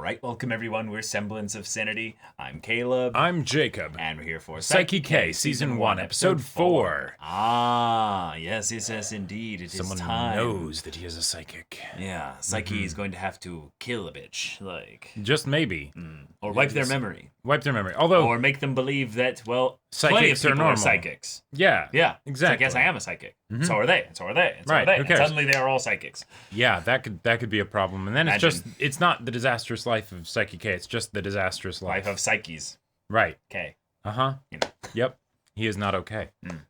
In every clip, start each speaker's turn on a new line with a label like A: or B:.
A: All right, welcome everyone. We're Semblance of Sanity. I'm Caleb.
B: I'm Jacob.
A: And we're here for
B: Saiki K, Season 1, Episode 4.
A: Ah, yes, indeed. It
B: Someone
A: is time.
B: knows that he is a psychic.
A: Yeah, Saiki is going to have to kill a bitch,
B: Just maybe.
A: or wipe their memory.
B: Wipe their memory. Although...
A: Or make them believe that, well,
B: psychics
A: plenty of people
B: are normal.
A: Psychics.
B: Yeah.
A: Yeah,
B: exactly.
A: So I guess I am a psychic. So are they. So are they. So
B: Right,
A: are they.
B: who cares?
A: And suddenly they are all psychics.
B: Yeah, that could be a problem. And then
A: Imagine.
B: it's not the disastrous life of Saiki K, it's just the disastrous life.
A: Life of psyches.
B: Right.
A: Okay.
B: Uh-huh.
A: You know.
B: Yep. He is not okay.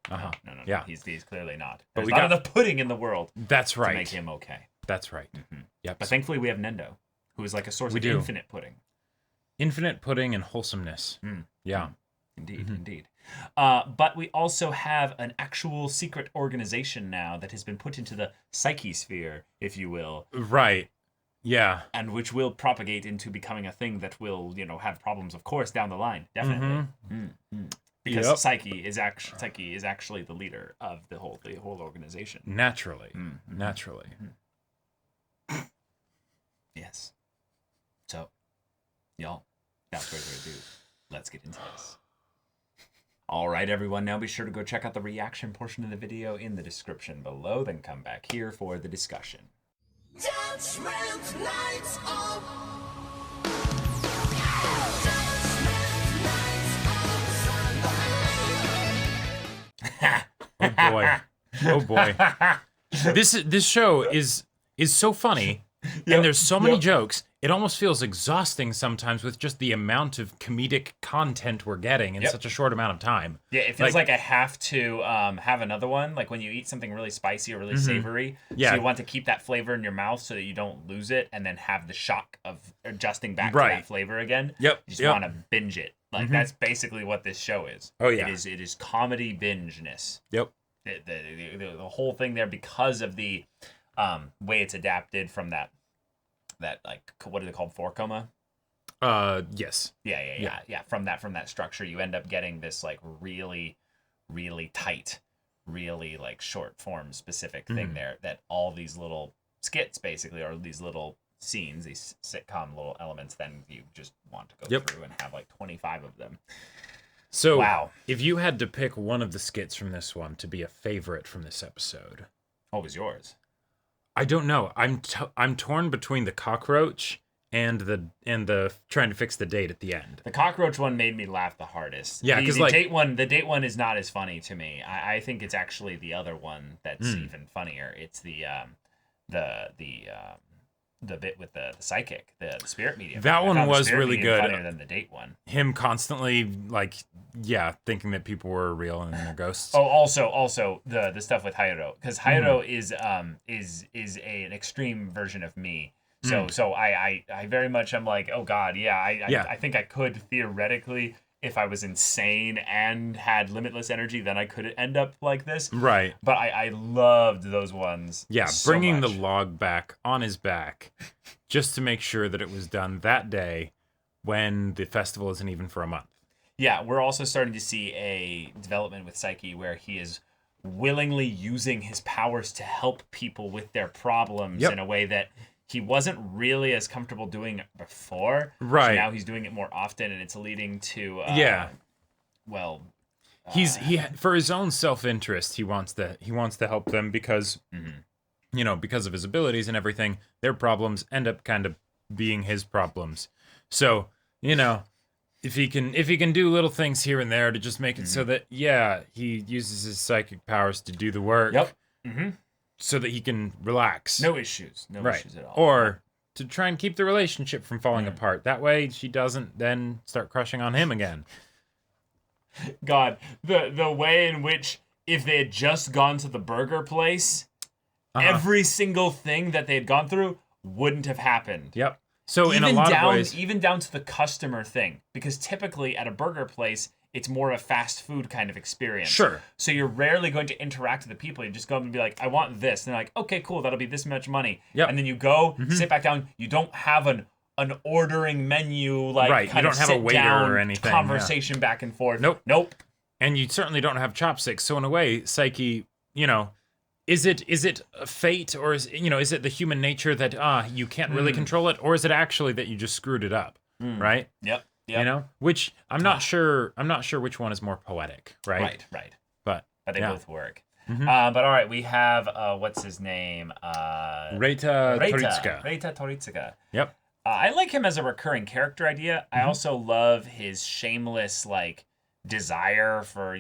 A: No.
B: Yeah.
A: He's clearly not.
B: But
A: There's
B: we
A: not
B: got-
A: enough pudding in the world
B: That's right.
A: to make him okay.
B: That's right. Yep.
A: But thankfully we have Nendo, who is like a source of
B: do.
A: infinite pudding.
B: Infinite pudding and wholesomeness. Yeah.
A: Indeed. But we also have an actual secret organization now that has been put into the psyche sphere, if you will,
B: Right. Yeah.
A: and which will propagate into becoming a thing that will, have problems, of course, down the line. Definitely. Because
B: Yep.
A: Psyche is actually the leader of the whole organization.
B: Naturally. Naturally.
A: Yes. So, y'all, without further ado, let's get into this. All right, everyone, now be sure to go check out the reaction portion of the video in the description below, then come back here for the discussion.
C: Judgment nights of
B: Oh boy. Oh boy. This show is so funny, and there's so many jokes. It almost feels exhausting sometimes with just the amount of comedic content we're getting in such a short amount of time.
A: Yeah, it feels like I have to have another one. Like when you eat something really spicy or really savory,
B: Yeah.
A: so you want to keep that flavor in your mouth so that you don't lose it, and then have the shock of adjusting back to
B: Right.
A: that flavor again.
B: Yep,
A: You just
B: yep.
A: want to binge it. Like that's basically what this show is.
B: Oh, yeah.
A: It is comedy bingeness.
B: Yep.
A: The whole thing there, because of the way it's adapted from that like, what are they called, four-coma?
B: Yes.
A: Yeah. From that structure, you end up getting this like really, really tight, really like short form specific thing there, that all these little skits basically are these little scenes, these sitcom little elements. Then you just want to go through and have like 25 of them.
B: So,
A: Wow.
B: if you had to pick one of the skits from this one to be a favorite from this episode,
A: What was yours?
B: I don't know. I'm torn between the cockroach and the trying to fix the date at the end.
A: The cockroach one made me laugh the hardest.
B: Yeah,
A: the
B: 'cause, like-
A: the date one is not as funny to me. I think it's actually the other one that's even funnier. It's the bit with the psychic, the spirit medium.
B: That
A: I
B: one
A: found the
B: was
A: spirit
B: really
A: medium
B: good.
A: Funnier than the date one.
B: Him constantly thinking that people were real and they're ghosts.
A: Oh, also the stuff with Hayuro, because Hayuro is an extreme version of me. So I very much am like, oh God, I think I could theoretically, if I was insane and had limitless energy, then I could end up like this.
B: Right.
A: But I loved those ones.
B: Yeah,
A: so
B: bringing
A: much.
B: the log back on his back just to make sure that it was done that day when the festival isn't even for a month.
A: Yeah, we're also starting to see a development with Saiki where he is willingly using his powers to help people with their problems in a way that he wasn't really as comfortable doing before.
B: Right.
A: So now he's doing it more often, and it's leading to
B: He for his own self-interest, he wants to help them because because of his abilities and everything, their problems end up kind of being his problems. So, if he can do little things here and there to just make it so that he uses his psychic powers to do the work.
A: Yep.
B: So that he can relax.
A: No issues at all.
B: Or to try and keep the relationship from falling apart. That way she doesn't then start crushing on him again.
A: God, the way in which, if they had just gone to the burger place, every single thing that they had gone through wouldn't have happened.
B: Yep. So in a lot of ways,
A: even down to the customer thing, because typically at a burger place, it's more of a fast food kind of experience.
B: Sure.
A: So you're rarely going to interact with the people. You just go up and be like, I want this. And they're like, okay, cool. That'll be this much money.
B: Yep.
A: And then you go, sit back down. You don't have an ordering menu, like,
B: right. You
A: kind
B: don't
A: of
B: have a
A: sit
B: waiter
A: down
B: or anything.
A: conversation back and forth.
B: Nope.
A: Nope.
B: And you certainly don't have chopsticks. So in a way, Saiki, is it fate, or is is it the human nature that you can't really control it, or is it actually that you just screwed it up, right?
A: Yep.
B: Which I'm not sure which one is more poetic, right?
A: Right.
B: But
A: They
B: yeah.
A: both work. But all right, we have what's his name?
B: Reita Toritsuka.
A: Reita Toritsuka.
B: Yep.
A: I like him as a recurring character idea. I also love his shameless like desire for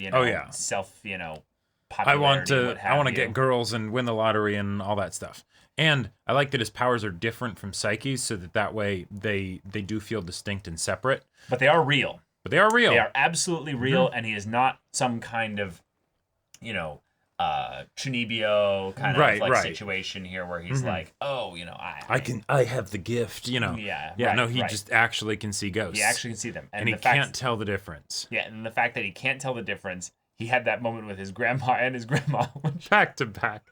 A: self
B: I want
A: popularity.
B: to get girls and win the lottery and all that stuff. And I like that his powers are different from Saiki's, so that way they do feel distinct and separate.
A: But they are real.
B: They are
A: absolutely real, and he is not some kind of, Chunibyo kind of situation here where he's like, oh,
B: I have the gift,
A: Yeah.
B: He just actually can see ghosts.
A: He actually can see them.
B: And he can't tell the difference.
A: Yeah, and the fact that he can't tell the difference, he had that moment with his grandpa and his grandma.
B: Back to back.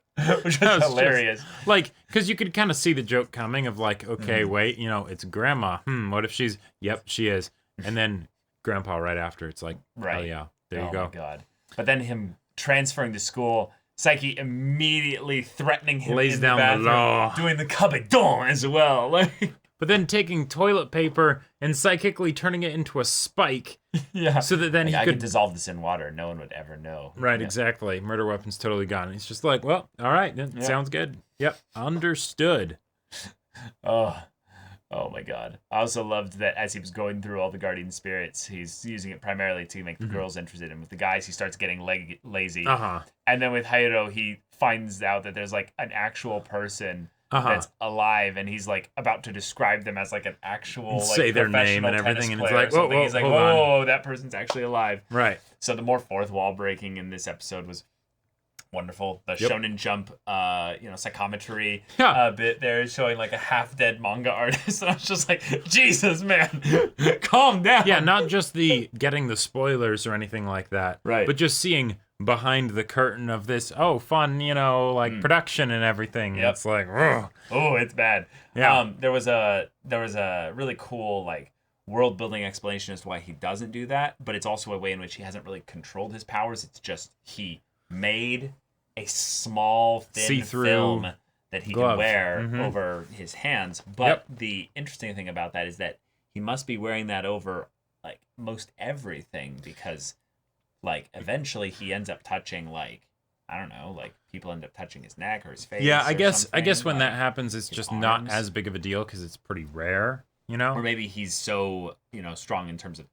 A: Which was hilarious.
B: Because you could kind of see the joke coming of like, okay, wait, it's grandma. What if she's, yep, she is. And then grandpa right after, it's like, oh yeah, there you go.
A: Oh my God. But then him transferring to school, Saiki immediately threatening him
B: lays
A: in
B: down
A: the bathroom,
B: the law.
A: doing the kabedon as well.
B: But then taking toilet paper and psychically turning it into a spike.
A: Yeah.
B: So that then
A: I
B: could
A: could dissolve this in water. No one would ever know.
B: Right, exactly. Murder weapon's totally gone. And he's just like, well, all right, sounds good. Yep, understood.
A: Oh my God. I also loved that as he was going through all the guardian spirits, he's using it primarily to make the girls interested. And with the guys, he starts getting lazy. And then with Hayuro, he finds out that there's like an actual person that's alive, and he's like about to describe them as like an actual like
B: say their name and everything, and it's like, whoa,
A: he's like, whoa, that person's actually alive.
B: Right.
A: So the more fourth wall breaking in this episode was wonderful. The Shonen Jump, psychometry bit there showing like a half-dead manga artist, and I was just like, Jesus, man, calm down.
B: Yeah, not just the getting the spoilers or anything like that,
A: right?
B: But just seeing behind the curtain of this, fun, production and everything.
A: Yep.
B: It's like, ugh.
A: Oh, it's bad.
B: Yeah.
A: There was a really cool like world building explanation as to why he doesn't do that, but it's also a way in which he hasn't really controlled his powers. It's just he made a small thin
B: see-through
A: film that he
B: glove.
A: can wear over his hands. But the interesting thing about that is that he must be wearing that over like most everything, because like eventually he ends up touching like, I don't know, like people end up touching his neck or his face.
B: Yeah, I guess when
A: like,
B: that happens, it's just
A: arms.
B: not as big of a deal because it's pretty rare,
A: Or maybe he's so, strong in terms of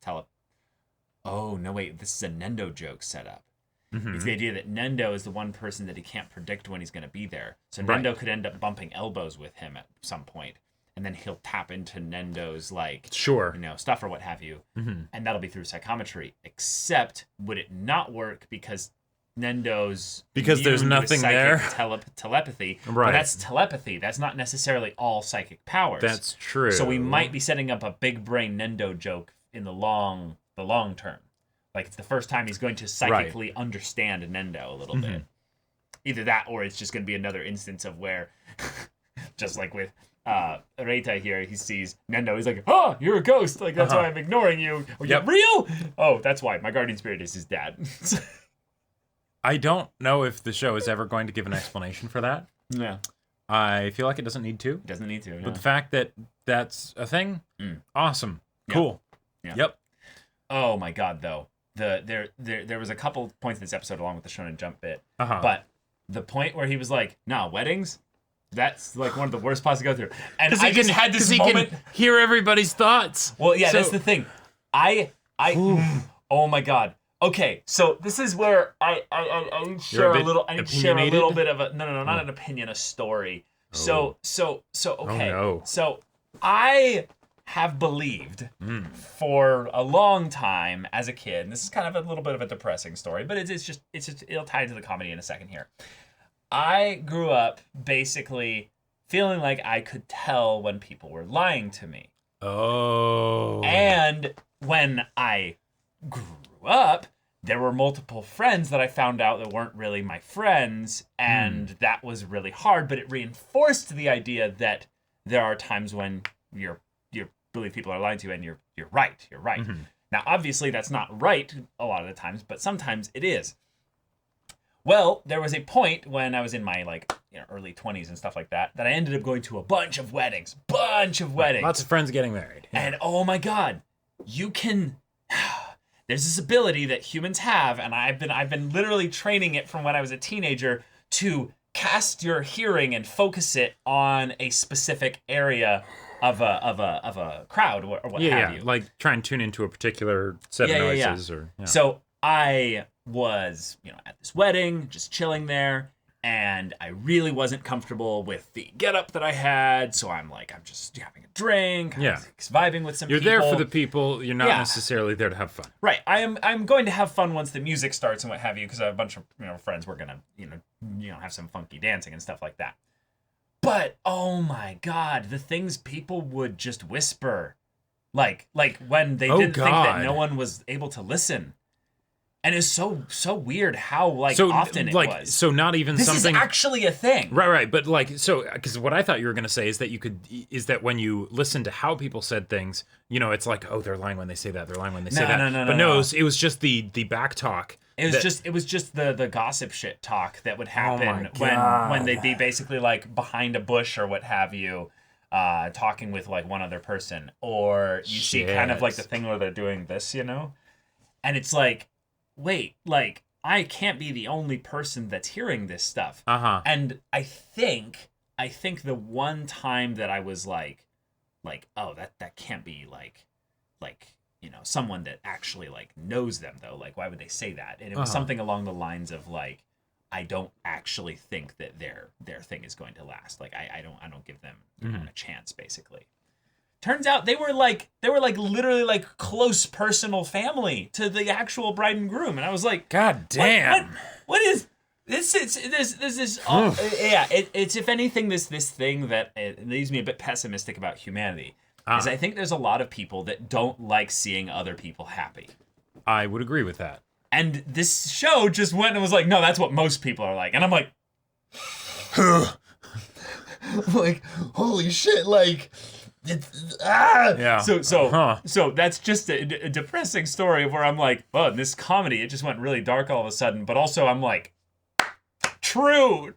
A: Oh, no, wait, this is a Nendo joke set up. It's the idea that Nendo is the one person that he can't predict when he's going to be there. So Nendo could end up bumping elbows with him at some point, and then he'll tap into Nendo's stuff or what have you, and that'll be through psychometry. Except, would it not work because there's
B: nothing there?
A: Telepathy.
B: Right.
A: But that's telepathy. That's not necessarily all psychic powers.
B: That's true.
A: So we might be setting up a big brain Nendo joke in the long term. Like it's the first time he's going to psychically understand Nendo a little bit. Either that, or it's just going to be another instance of where, just like with Reita here, he sees Nendo. He's like, "Oh, you're a ghost. Like that's why I'm ignoring you. Oh, you're real? Oh, that's why my guardian spirit is his dad."
B: I don't know if the show is ever going to give an explanation for that.
A: Yeah.
B: I feel like it doesn't need to.
A: It doesn't need to.
B: But the fact that that's a thing, awesome, cool.
A: Yeah.
B: Yep.
A: Oh my God, though. There was a couple points in this episode along with the Shonen Jump bit,
B: Uh-huh.
A: but the point where he was like, "Nah, weddings, that's like one of the worst plots to go through." And I just had this moment.
B: Can hear everybody's thoughts.
A: Well, yeah, that's the thing. Oh my God. Okay, so this is where I share a little bit of a not an opinion, a story. So okay.
B: no.
A: So I have believed for a long time as a kid, and this is kind of a little bit of a depressing story, but it's just it'll tie into the comedy in a second here. I grew up basically feeling like I could tell when people were lying to me.
B: Oh.
A: And when I grew up, there were multiple friends that I found out that weren't really my friends, and that was really hard, but it reinforced the idea that there are times when you believe people are lying to you and you're right. Now, obviously, that's not right a lot of the times, but sometimes it is. Well, there was a point when I was in my early 20s and stuff like that I ended up going to a bunch of weddings.
B: Lots of friends getting married. Yeah.
A: And oh my God, you can. There's this ability that humans have, and I've been literally training it from when I was a teenager to cast your hearing and focus it on a specific area of a crowd or what have you.
B: Like try and tune into a particular set of noises or. Yeah.
A: So I was, at this wedding, just chilling there, and I really wasn't comfortable with the getup that I had. So I'm just having a drink, vibing with some
B: You're
A: people.
B: there for the people. You're not necessarily there to have fun.
A: Right. I'm going to have fun once the music starts and what have you, because I have a bunch of friends. We're gonna have some funky dancing and stuff like that. But oh my God, the things people would just whisper, like when they didn't think that no one was able to listen. And it's so weird how often it was.
B: So not even
A: this
B: something.
A: This is actually a thing.
B: Right. But because what I thought you were gonna say is that when you listen to how people said things, it's like, oh, they're lying when they say that. They're lying when they say that. No. It was just the back talk.
A: It was just the gossip shit talk that would happen when they'd be basically behind a bush or what have you, talking with one other person, or you see kind of the thing where they're doing this, and it's like. Wait, I can't be the only person that's hearing this stuff.
B: Uh-huh.
A: And I think the one time that I was oh, that can't be someone that actually knows them though. Why would they say that? And it was something along the lines of I don't actually think that their thing is going to last. I don't give them a chance, basically. Turns out they were literally close personal family to the actual bride and groom, and I was like,
B: God damn,
A: what is this? There's this. It's if anything this thing that it leaves me a bit pessimistic about humanity. Is I think there's a lot of people that don't like seeing other people happy.
B: I would agree with that.
A: And this show just went and was like, no, that's what most people are like, and I'm like, holy shit,
B: Yeah.
A: So that's just a depressing story of where I'm like, oh, in this comedy, it just went really dark all of a sudden. But also I'm like, true,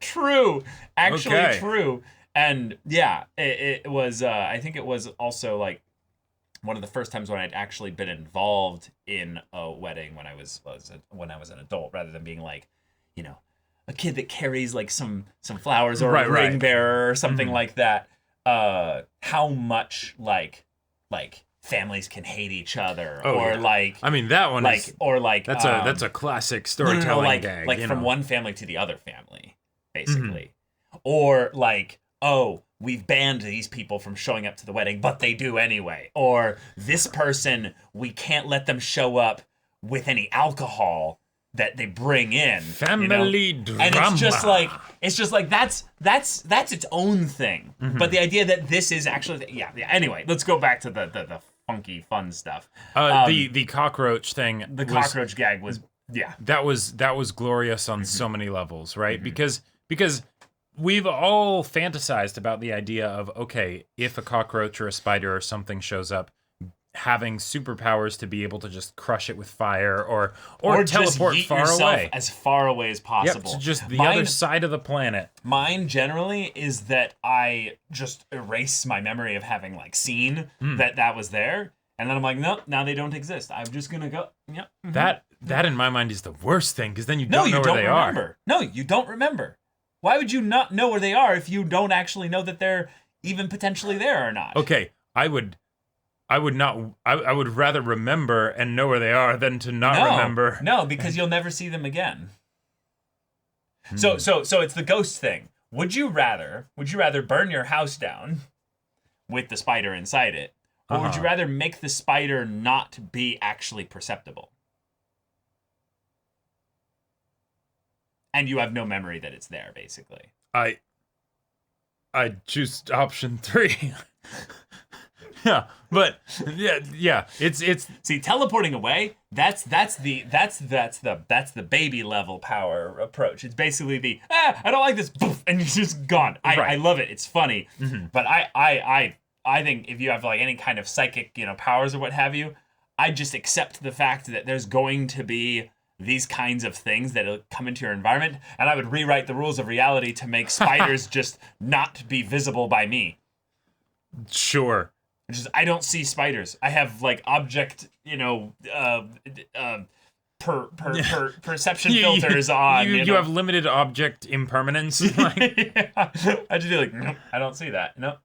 A: actually true. And yeah, it was, I think it was also one of the first times when I'd actually been involved in a wedding when I was an adult, rather than being a kid that carries some flowers or a ring bearer or something like that. How much families can hate each other,
B: I mean that one is, that's a classic storytelling gag,
A: from one family to the other family, basically, or oh, we've banned these people from showing up to the wedding, but they do anyway, or this person, we can't let them show up with any alcohol that they bring in,
B: family drama,
A: and it's just that's its own thing. But the idea that this is actually Anyway, let's go back to the funky fun stuff.
B: The cockroach thing,
A: cockroach gag was
B: that was glorious on so many levels, right? Because we've all fantasized about the idea of, okay, if a cockroach or a spider or something shows up, having superpowers to be able to just crush it with fire or teleport
A: just
B: far away,
A: as far away as possible.
B: Yep, to just the other side of the planet.
A: Mine generally is that I just erase my memory of having seen that was there, and then I'm like, nope, now they don't exist. I'm just gonna go. Yep.
B: That in my mind is the worst thing, because then you don't know where they are.
A: No, you don't remember. Why would you not know where they are if you don't actually know that they're even potentially there or not?
B: Okay, I would rather remember and know where they are than to not remember.
A: No, because you'll never see them again. So it's the ghost thing. Would you rather burn your house down with the spider inside it, or would you rather make the spider not be actually perceptible? And you have no memory that it's there, basically.
B: I choose option 3. Yeah, but it's
A: see, teleporting away, that's the baby level power approach. It's basically I don't like this, and you're just gone. I love it. It's funny. But I think if you have any kind of psychic powers or what have you, I just accept the fact that there's going to be these kinds of things that come into your environment, and I would rewrite the rules of reality to make spiders just not be visible by me.
B: Sure.
A: Which is, I don't see spiders. I have like object, perception filters on.
B: You have limited object impermanence. Like,
A: yeah. I just be like, nope, I don't see that. Nope.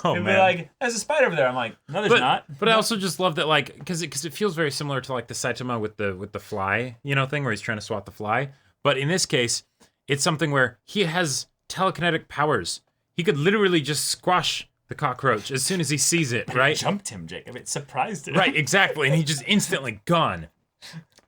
B: oh
A: It'd
B: man.
A: be like, there's a spider over there. I'm like, no, there's not.
B: But I also just love that, like, because it feels very similar to like the Saitama with the fly, thing where he's trying to swat the fly. But in this case, it's something where he has telekinetic powers. He could literally just squash the cockroach as soon as he sees it, right?
A: It jumped him, Jacob. It surprised him.
B: Right, exactly, and he just instantly gone.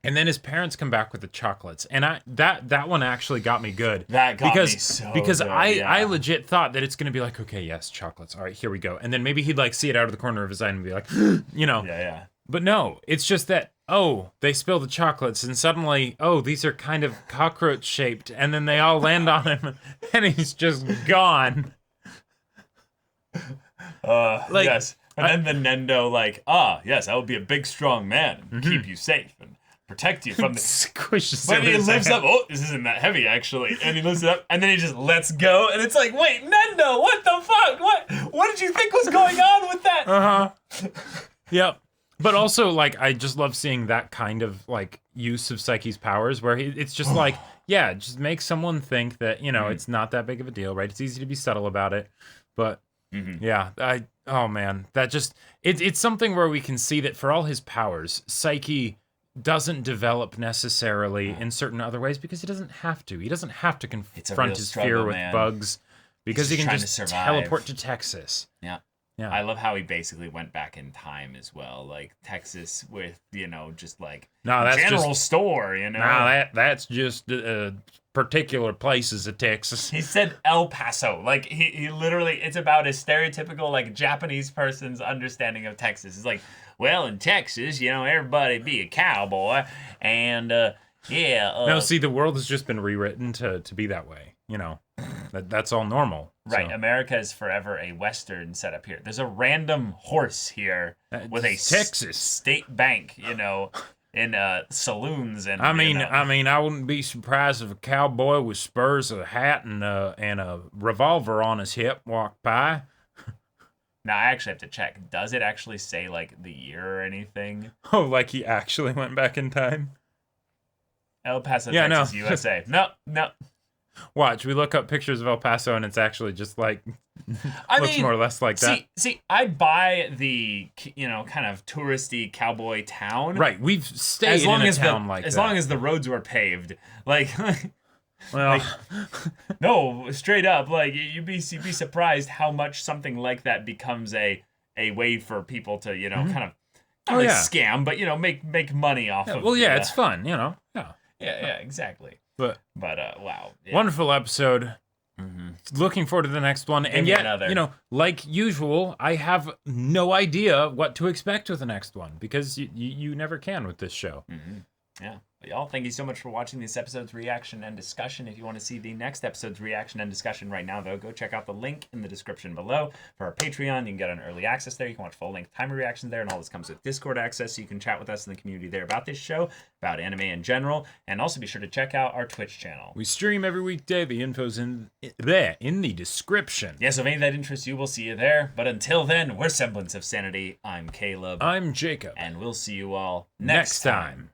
B: And then his parents come back with the chocolates, and that one actually got me good.
A: That got me so
B: because
A: good,
B: I legit thought that it's gonna be like, okay, yes, chocolates. All right, here we go. And then maybe he'd like see it out of the corner of his eye and be like,
A: Yeah.
B: But no, it's just that they spill the chocolates, and suddenly these are kind of cockroach shaped, and then they all land on him, and he's just gone.
A: Yes. And then the Nendo yes, I will be a big strong man and keep you safe and protect you from the
B: Squishes
A: But
B: him
A: he
B: in his
A: lifts
B: hand.
A: up. This isn't that heavy actually. And he lifts it up, and then he just lets go. And it's like, wait, Nendo, what the fuck? What did you think was going on with that?
B: Yep. But also, like, I just love seeing that kind of like use of Saiki's powers, where it's just like, just make someone think that it's not that big of a deal, right? It's easy to be subtle about it, but that just it's something where we can see that for all his powers, Saiki doesn't develop necessarily in certain other ways because he doesn't have to. He doesn't have to confront his
A: struggle,
B: fear with
A: man.
B: bugs because he can
A: trying to
B: just
A: survive.
B: teleport to Texas.
A: Yeah.
B: Yeah.
A: I love how he basically went back in time as well, like Texas with just like
B: that's
A: general
B: just,
A: store,
B: that's just particular places of Texas.
A: He said El Paso, like he literally. It's about a stereotypical like Japanese person's understanding of Texas. It's like, well, in Texas, everybody be a cowboy, and
B: No, see, the world has just been rewritten to be that way. That's all normal.
A: Right,
B: So.
A: America is forever a Western setup here. There's a random horse here with a
B: Texas
A: state bank, in saloons and.
B: I mean, I wouldn't be surprised if a cowboy with spurs, a hat, and a revolver on his hip walked by.
A: Now I actually have to check. Does it actually say like the year or anything?
B: Oh, like he actually went back in time?
A: El Paso,
B: Yeah,
A: Texas,
B: no.
A: USA. No.
B: Watch, we look up pictures of El Paso, and it's actually just like
A: I
B: looks
A: mean,
B: more or less like that.
A: See, I'd buy the kind of touristy cowboy town.
B: Right, we've stayed in a town like that.
A: As long as the roads were paved, like.
B: Well,
A: No, straight up, like you'd be surprised how much something like that becomes a way for people to kind of not like scam, but make money off of.
B: well, yeah, it's fun, Yeah.
A: Yeah, exactly.
B: But
A: Wow, yeah.
B: wonderful episode. Looking forward to the next one. And
A: me
B: yet,
A: another.
B: like usual, I have no idea what to expect with the next one because you never can with this show.
A: Yeah. But y'all, thank you so much for watching this episode's reaction and discussion. If you want to see the next episode's reaction and discussion right now, though, go check out the link in the description below for our Patreon. You can get an early access there. You can watch full-length timer reactions there, and all this comes with Discord access, so you can chat with us in the community there about this show, about anime in general, and also be sure to check out our Twitch channel.
B: We stream every weekday. The info's in the description.
A: Yeah, so if any of that interests you, we'll see you there. But until then, we're Semblance of Sanity. I'm Caleb.
B: I'm Jacob.
A: And we'll see you all
B: Next time.